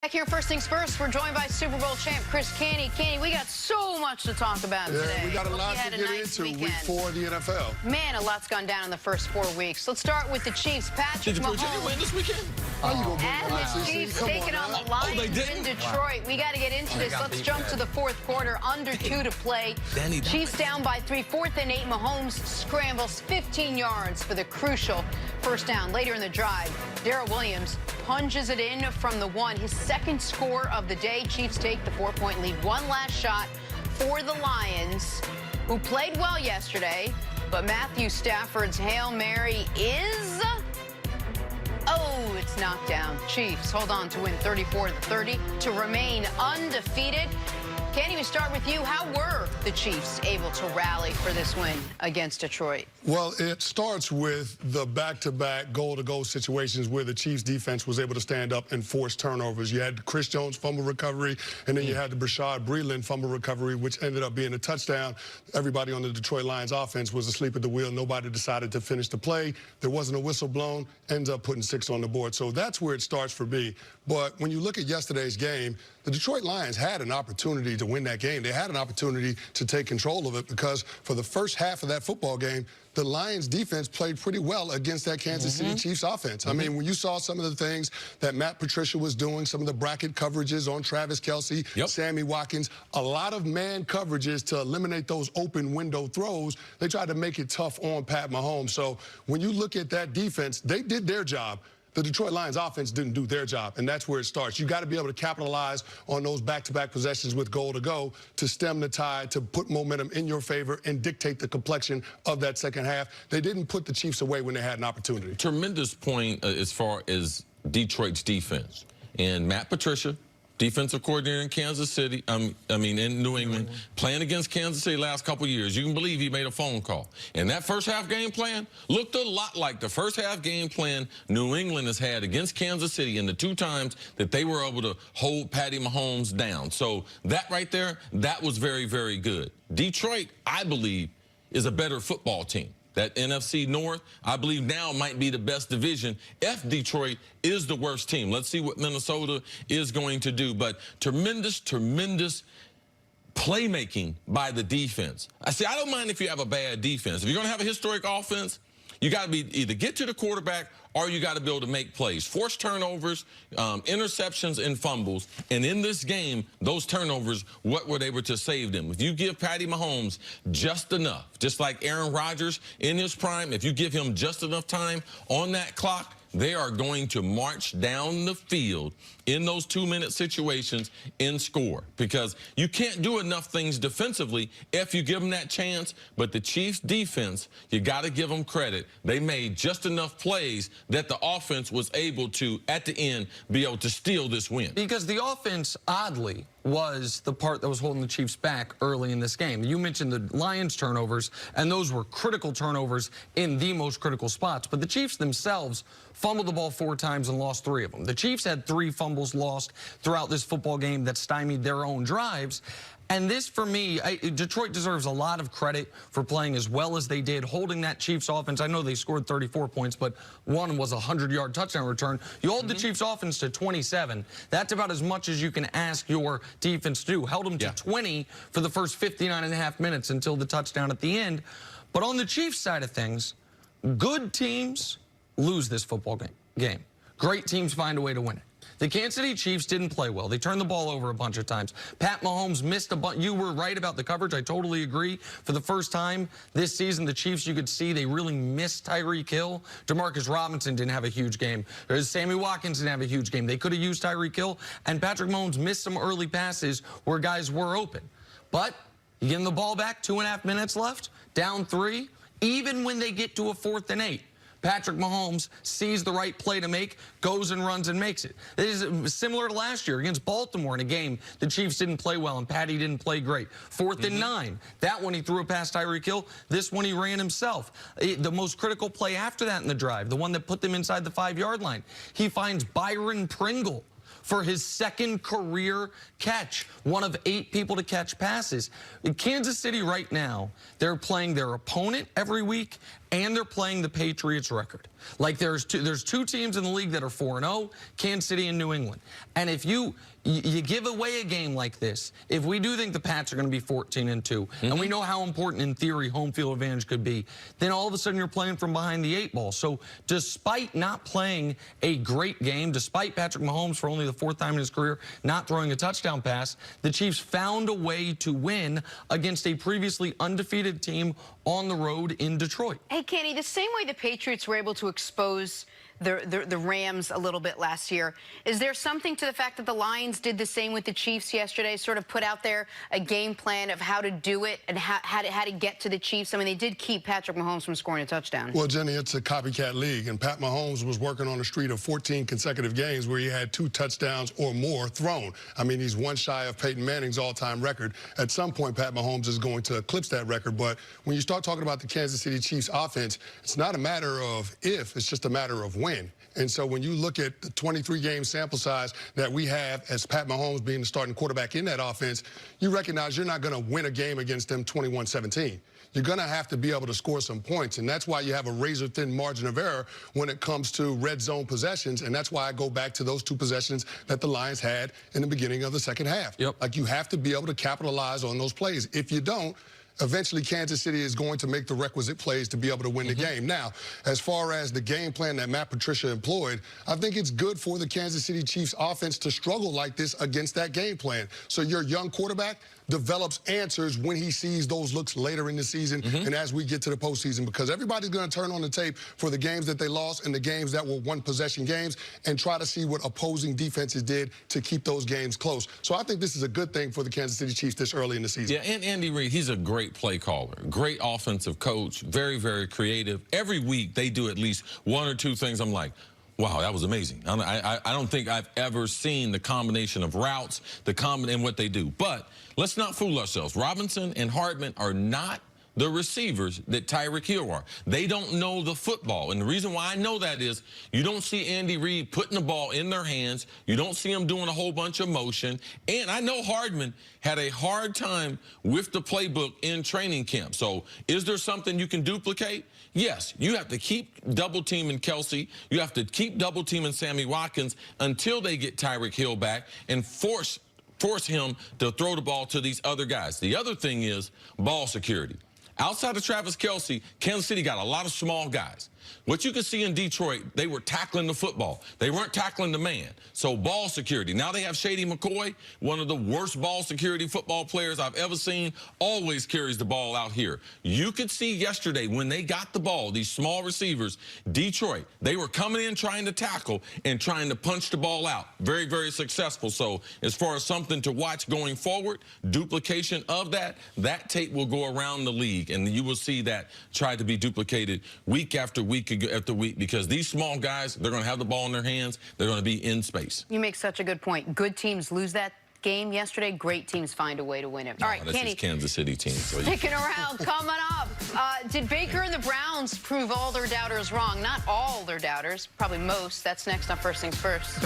Back here, first things first, we're joined by Super Bowl champ Canty. Canty, we got so much to talk about today. We got a lot to get into week 4 of the NFL. Man, a lot's gone down in the first 4 weeks. Let's start with the Chiefs. Patrick Mahomes. Did Virginia win this weekend? How you gonna And the Chiefs taking on the Lions in Detroit. We got to get into this. Let's jump to the fourth quarter. Under 2 to play. Chiefs down by 3, 4th and 8. Mahomes scrambles 15 yards for the crucial first down. Later in the drive, Darrell Williams punches it in from the 1. His second score of the day. Chiefs take the 4-point lead. One last shot for the Lions, who played well yesterday, but Matthew Stafford's Hail Mary is... oh, it's knocked down. Chiefs hold on to win 34-30 to remain undefeated. Canty, we start with you. How were the Chiefs able to rally for this win against Detroit? Well, it starts with the back-to-back goal-to-goal situations where the Chiefs defense was able to stand up and force turnovers. You had Chris Jones fumble recovery, and then you had the Brashad Breeland fumble recovery, which ended up being a touchdown. Everybody on the Detroit Lions offense was asleep at the wheel. Nobody decided to finish the play. There wasn't a whistle blown. Ends up putting 6 on the board. So that's where it starts for me. But when you look at yesterday's game, the Detroit Lions had an opportunity to win that game. They had an opportunity to take control of it because for the first half of that football game, the Lions defense played pretty well against that Kansas City Chiefs offense. I mean, when you saw some of the things that Matt Patricia was doing, some of the bracket coverages on Travis Kelce, Sammy Watkins, a lot of man coverages to eliminate those open window throws, they tried to make it tough on Pat Mahomes. So when you look at that defense, they did their job. The Detroit Lions offense didn't do their job, and that's where it starts. You got to be able to capitalize on those back-to-back possessions with goal to go to stem the tide, to put momentum in your favor and dictate the complexion of that second half. They didn't put the Chiefs away when they had an opportunity. Tremendous point as far as Detroit's defense. And Matt Patricia, defensive coordinator in Kansas City, in New England, playing against Kansas City last couple years. You can believe he made a phone call. And that first half game plan looked a lot like the first half game plan New England has had against Kansas City in the 2 times that they were able to hold Patty Mahomes down. So that right there, that was very, very good. Detroit, I believe, is a better football team. That NFC North, I believe now might be the best division if Detroit is the worst team. Let's see what Minnesota is going to do. But tremendous, tremendous playmaking by the defense. I don't mind if you have a bad defense. If you're going to have a historic offense, you got to be either get to the quarterback or you got to be able to make plays. Force turnovers, interceptions, and fumbles. And in this game, those turnovers, what were they able to save them? If you give Patty Mahomes just enough, just like Aaron Rodgers in his prime, if you give him just enough time on that clock, they are going to march down the field in those 2-minute situations and score, because you can't do enough things defensively if you give them that chance. But the Chiefs defense, you got to give them credit. They made just enough plays that the offense was able to, at the end, be able to steal this win. Because the offense, oddly, was the part that was holding the Chiefs back early in this game. You mentioned the Lions turnovers, and those were critical turnovers in the most critical spots. But the Chiefs themselves fumbled the ball 4 times and lost 3 of them. The Chiefs had 3 fumbles lost throughout this football game that stymied their own drives. And this, for me, Detroit deserves a lot of credit for playing as well as they did, holding that Chiefs offense. I know they scored 34 points, but one was a 100-yard touchdown return. You hold the Chiefs offense to 27. That's about as much as you can ask your defense to do. Held them to 20 for the first 59.5 minutes until the touchdown at the end. But on the Chiefs side of things, good teams lose this football game. Great teams find a way to win it. The Kansas City Chiefs didn't play well. They turned the ball over a bunch of times. Pat Mahomes missed a bunch. You were right about the coverage. I totally agree. For the first time this season, the Chiefs, you could see they really missed Tyreek Hill. Demarcus Robinson didn't have a huge game. Sammy Watkins didn't have a huge game. They could have used Tyreek Hill, and Patrick Mahomes missed some early passes where guys were open. But you give them the ball back, 2.5 minutes left, down 3, even when they get to a 4th and 8. Patrick Mahomes sees the right play to make, goes and runs and makes it. It is similar to last year against Baltimore in a game the Chiefs didn't play well and Patty didn't play great. 4th and 9. That one he threw it past Tyreek Hill. This one he ran himself. The most critical play after that in the drive, the one that put them inside the 5-yard line, he finds Byron Pringle for his 2nd career catch, one of 8 people to catch passes. In Kansas City right now, they're playing their opponent every week and they're playing the Patriots record. Like there's two teams in the league that are 4-0, Kansas City and New England. And if you give away a game like this, if we do think the Pats are going to be 14-2, and we know how important in theory home field advantage could be, then all of a sudden you're playing from behind the 8 ball. So despite not playing a great game, despite Patrick Mahomes for only the 4th time in his career not throwing a touchdown pass, the Chiefs found a way to win against a previously undefeated team on the road in Detroit. Hey, Canty, the same way the Patriots were able to expose the Rams a little bit last year, is there something to the fact that the Lions did the same with the Chiefs yesterday, sort of put out there a game plan of how to do it and how to get to the Chiefs? I mean, they did keep Patrick Mahomes from scoring a touchdown. Well, Jenny, it's a copycat league, and Pat Mahomes was working on a streak of 14 consecutive games where he had 2 touchdowns or more thrown. I mean, he's one shy of Peyton Manning's all-time record. At some point, Pat Mahomes is going to eclipse that record, but when you start talking about the Kansas City Chiefs offense, it's not a matter of if, it's just a matter of when. And so when you look at the 23-game sample size that we have as Pat Mahomes being the starting quarterback in that offense, you recognize you're not going to win a game against them 21-17. You're going to have to be able to score some points, and that's why you have a razor-thin margin of error when it comes to red zone possessions, and that's why I go back to those 2 possessions that the Lions had in the beginning of the second half. Like, you have to be able to capitalize on those plays. If you don't, eventually Kansas City is going to make the requisite plays to be able to win the game. Now, as far as the game plan that Matt Patricia employed, I think it's good for the Kansas City Chiefs offense to struggle like this against that game plan. So your young quarterback develops answers when he sees those looks later in the season and as we get to the postseason, because everybody's going to turn on the tape for the games that they lost and the games that were one-possession games and try to see what opposing defenses did to keep those games close. So I think this is a good thing for the Kansas City Chiefs this early in the season. Yeah, and Andy Reid, he's a great play caller, great offensive coach, very, very creative. Every week they do at least 1 or 2 things I'm like, wow, that was amazing. I don't think I've ever seen the combination of routes, and what they do. But let's not fool ourselves. Robinson and Hardman are not the receivers that Tyreek Hill are. They don't know the football. And the reason why I know that is you don't see Andy Reid putting the ball in their hands. You don't see him doing a whole bunch of motion. And I know Hardman had a hard time with the playbook in training camp. So is there something you can duplicate? Yes, you have to keep double-teaming Kelsey. You have to keep double-teaming Sammy Watkins until they get Tyreek Hill back and force him to throw the ball to these other guys. The other thing is ball security. Outside of Travis Kelsey, Kansas City got a lot of small guys. What you can see in Detroit, they were tackling the football. They weren't tackling the man. So ball security. Now they have Shady McCoy, one of the worst ball security football players I've ever seen, always carries the ball out here. You could see yesterday when they got the ball, these small receivers, Detroit, they were coming in trying to tackle and trying to punch the ball out. Very, very successful. So as far as something to watch going forward, duplication of that tape will go around the league, and you will see that try to be duplicated week after week after week, because these small guys, they're going to have the ball in their hands. They're going to be in space. You make such a good point. Good teams lose that game yesterday. Great teams find a way to win it. All right, that's Canty. just Kansas City team. So Sticking around, coming up. Did Baker and the Browns prove all their doubters wrong? Not all their doubters, probably most. That's next on First Things First.